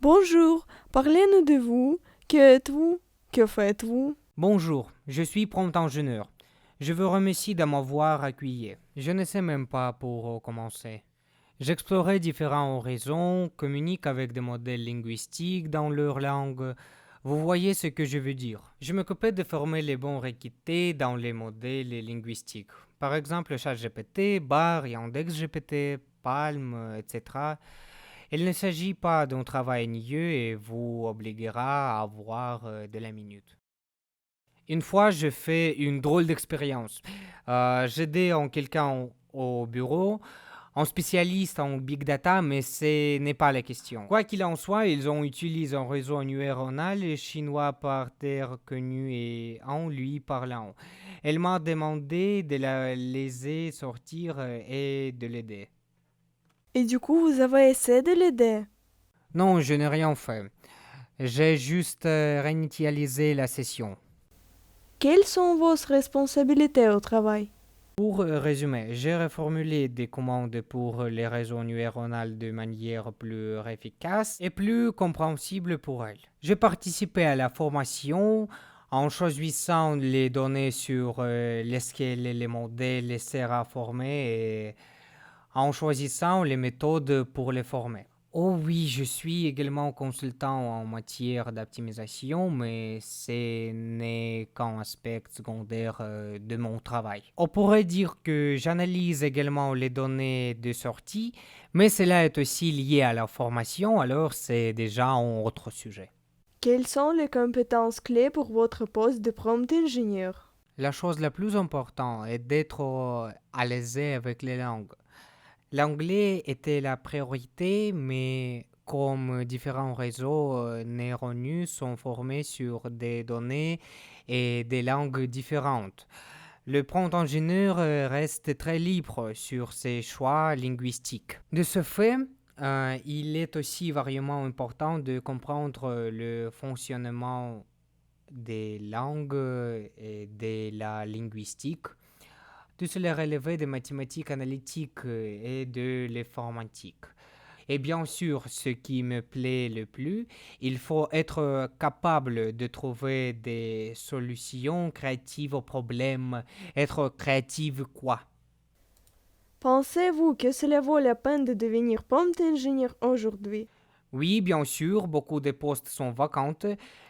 Bonjour, parlez-nous de vous. Que êtes-vous? Que faites-vous? Bonjour, je suis prompt ingénieur. Je vous remercie de m'avoir accueilli. Je ne sais même pas pour commencer. J'explorais différents horizons, communique avec des modèles linguistiques dans leur langue. Vous voyez ce que je veux dire. Je m'occupais de former les bons requêtés dans les modèles linguistiques. Par exemple, ChatGPT, Bar, YandexGPT, Palm, etc. Il ne s'agit pas d'un travail ennuyeux et vous obligera à avoir de la minute. Une fois, j'ai fait une drôle d'expérience. J'aidais en quelqu'un au bureau, un spécialiste en big data, mais ce n'est pas la question. Quoi qu'il en soit, ils ont utilisé un réseau neuronal chinois par terre connu et en lui parlant. Elle m'a demandé de la laisser sortir et de l'aider. Et du coup, vous avez essayé de l'aider. Non, je n'ai rien fait. J'ai juste réinitialisé la session. Quelles sont vos responsabilités au travail? Pour résumer, j'ai reformulé des commandes pour les réseaux neuronaux de manière plus efficace et plus compréhensible pour elles. J'ai participé à la formation en choisissant les données sur lesquelles les modèles seraient formés et en choisissant les méthodes pour les former. Oh oui, je suis également consultant en matière d'optimisation, mais ce n'est qu'un aspect secondaire de mon travail. On pourrait dire que j'analyse également les données de sortie, mais cela est aussi lié à la formation, alors c'est déjà un autre sujet. Quelles sont les compétences clés pour votre poste de prompt ingénieur? La chose la plus importante est d'être à l'aise avec les langues. L'anglais était la priorité, mais comme différents réseaux neuronaux sont formés sur des données et des langues différentes, le prompt ingénieur reste très libre sur ses choix linguistiques. De ce fait, il est aussi variablement important de comprendre le fonctionnement des langues et de la linguistique. Tout cela relevait des mathématiques analytiques et de l'informatique. Et bien sûr, ce qui me plaît le plus, il faut être capable de trouver des solutions créatives aux problèmes. Être créative quoi? Pensez-vous que cela vaut la peine de devenir prompt ingénieur aujourd'hui? Oui, bien sûr, beaucoup de postes sont vacantes,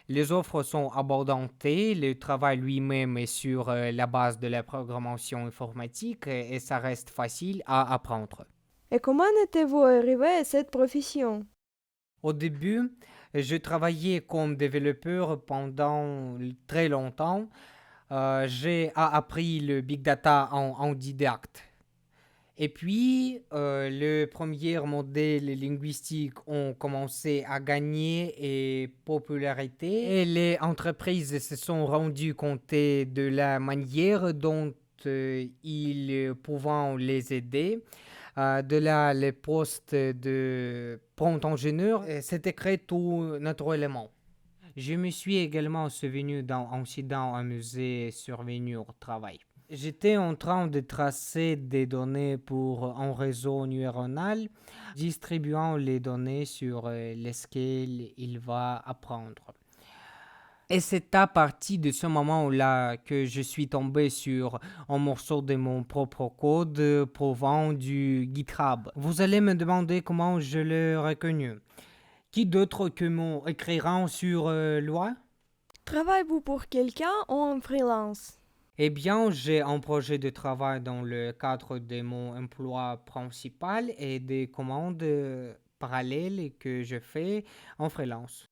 les offres sont abondantes, le travail lui-même est sur la base de la programmation informatique et ça reste facile à apprendre. Et comment êtes-vous arrivé à cette profession? Au début, je travaillais comme développeur pendant très longtemps. J'ai appris le big data en didacte. Et puis, les premiers modèles linguistiques ont commencé à gagner et popularité et les entreprises se sont rendues compte de la manière dont ils pouvaient les aider. De là, les postes de prompt ingénieur s'étaient créés tout naturellement. Je me suis également souvenu d'un incident amusé survenu au travail. J'étais en train de tracer des données pour un réseau neuronal, distribuant les données sur lesquelles il va apprendre. Et c'est à partir de ce moment-là que je suis tombé sur un morceau de mon propre code provenant du GitHub. Vous allez me demander comment je l'ai reconnu. Qui d'autre que mon écrivain sur loi? Travaillez-vous pour quelqu'un ou en freelance? Eh bien, j'ai un projet de travail dans le cadre de mon emploi principal et des commandes parallèles que je fais en freelance.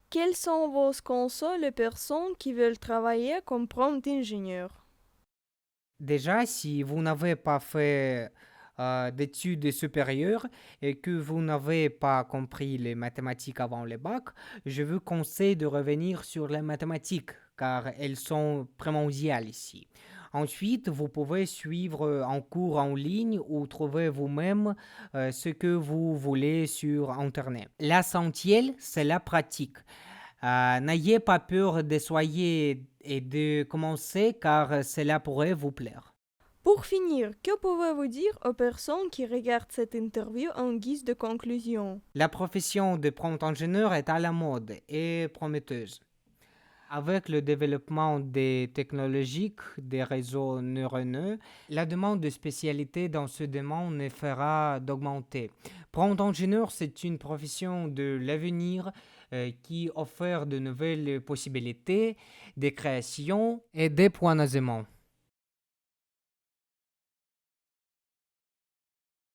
Quels sont vos conseils aux personnes qui veulent travailler comme prompt ingénieur? Déjà, si vous n'avez pas fait d'études supérieures et que vous n'avez pas compris les mathématiques avant le bac, je vous conseille de revenir sur les mathématiques car elles sont primordiales ici. Ensuite, vous pouvez suivre un cours en ligne ou trouver vous-même ce que vous voulez sur Internet. L'essentiel, c'est la pratique. N'ayez pas peur d'essayer et de commencer car cela pourrait vous plaire. Pour finir, que pouvez-vous dire aux personnes qui regardent cette interview en guise de conclusion? La profession de prompt ingénieur est à la mode et prometteuse. Avec le développement des technologies, des réseaux neuronaux, la demande de spécialité dans ce domaine ne fera d'augmenter. Prompt ingénieur, c'est une profession de l'avenir qui offre de nouvelles possibilités, des créations et des points